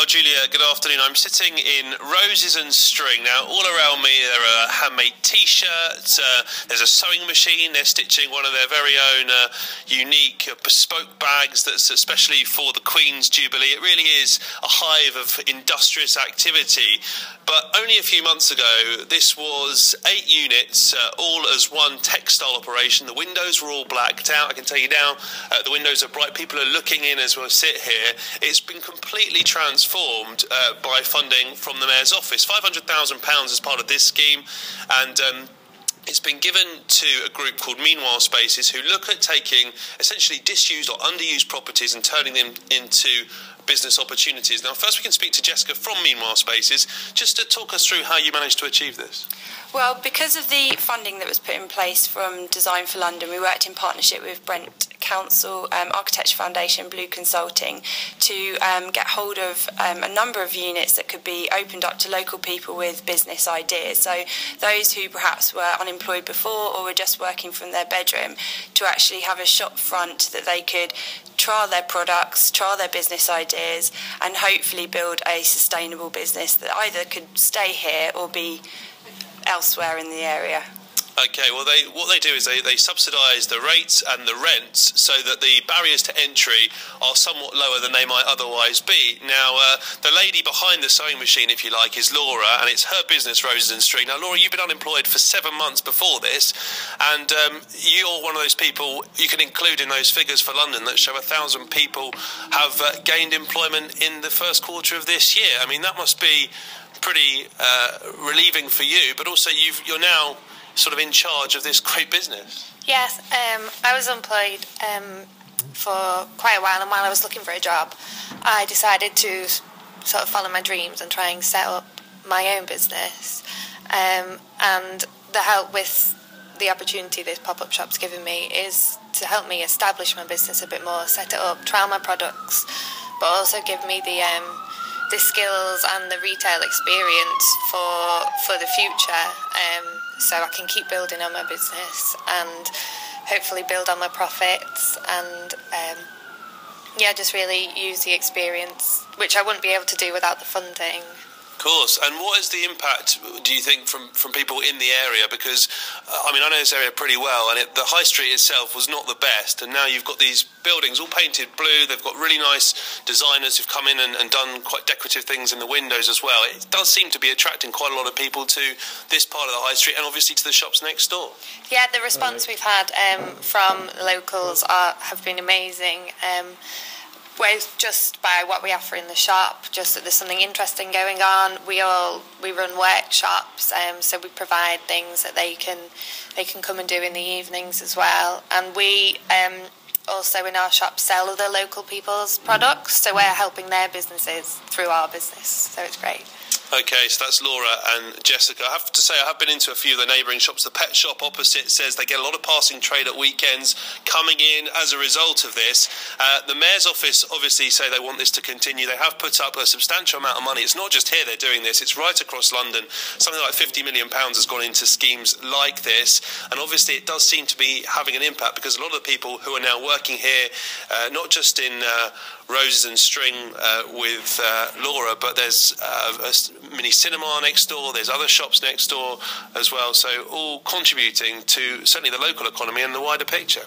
Well, Julia, good afternoon. I'm sitting in Roses and String. Now, all around me there are handmade T-shirts, there's a sewing machine, they're stitching one of their very own unique bespoke bags that's especially for the Queen's Jubilee. It really is a hive of industrious activity. But only a few months ago, this was 8 units, all as one textile operation. The windows were all blacked out. I can tell you now, the windows are bright. People are looking in as we sit here. It's been completely transformed by funding from the Mayor's office. £500,000 as part of this scheme, and it's been given to a group called Meanwhile Spaces, who look at taking essentially disused or underused properties and turning them into business opportunities. Now, first we can speak to Jessica from Meanwhile Spaces, just to talk us through how you managed to achieve this. Well, because of the funding that was put in place from Design for London, we worked in partnership with Brent Council, Architecture Foundation, Blue Consulting, to get hold of a number of units that could be opened up to local people with business ideas. So those who perhaps were unemployed before or were just working from their bedroom, to actually have a shop front that they could trial their products, trial their business ideas, and hopefully build a sustainable business that either could stay here or be elsewhere in the area. Okay, well, what they do is they subsidise the rates and the rents so that the barriers to entry are somewhat lower than they might otherwise be. Now, the lady behind the sewing machine, if you like, is Laura, and it's her business, Roses and String. Now, Laura, you've been unemployed for 7 months before this, and you're one of those people you can include in those figures for London that show 1,000 people have gained employment in the first quarter of this year. I mean, that must be pretty relieving for you, but also you're now sort of in charge of this great business. Yes, I was employed for quite a while, and while I was looking for a job, I decided to sort of follow my dreams and try and set up my own business. And the help with the opportunity this pop-up shop's given me is to help me establish my business a bit more, set it up, trial my products, but also give me the skills and the retail experience for the future, so I can keep building on my business and hopefully build on my profits and just really use the experience, which I wouldn't be able to do without the funding. Of course. And what is the impact, do you think, from people in the area? Because, I mean, I know this area pretty well, and the high street itself was not the best, and now you've got these buildings all painted blue. They've got really nice designers who've come in and done quite decorative things in the windows as well. It does seem to be attracting quite a lot of people to this part of the high street and obviously to the shops next door. Yeah, the response we've had from locals have been amazing. Both just by what we offer in the shop, just that there's something interesting going on. We run workshops, so we provide things that they can come and do in the evenings as well. And we also in our shop sell other local people's products, so we're helping their businesses through our business. So it's great. Okay, so that's Laura and Jessica. I have to say, I have been into a few of the neighbouring shops. The pet shop opposite says they get a lot of passing trade at weekends coming in as a result of this. The Mayor's office obviously say they want this to continue. They have put up a substantial amount of money. It's not just here they're doing this, it's right across London. Something like £50 million has gone into schemes like this. And obviously it does seem to be having an impact, because a lot of the people who are now working here, not just in Roses and String with Laura, but there's a mini cinema next door, there's other shops next door as well, so all contributing to certainly the local economy and the wider picture.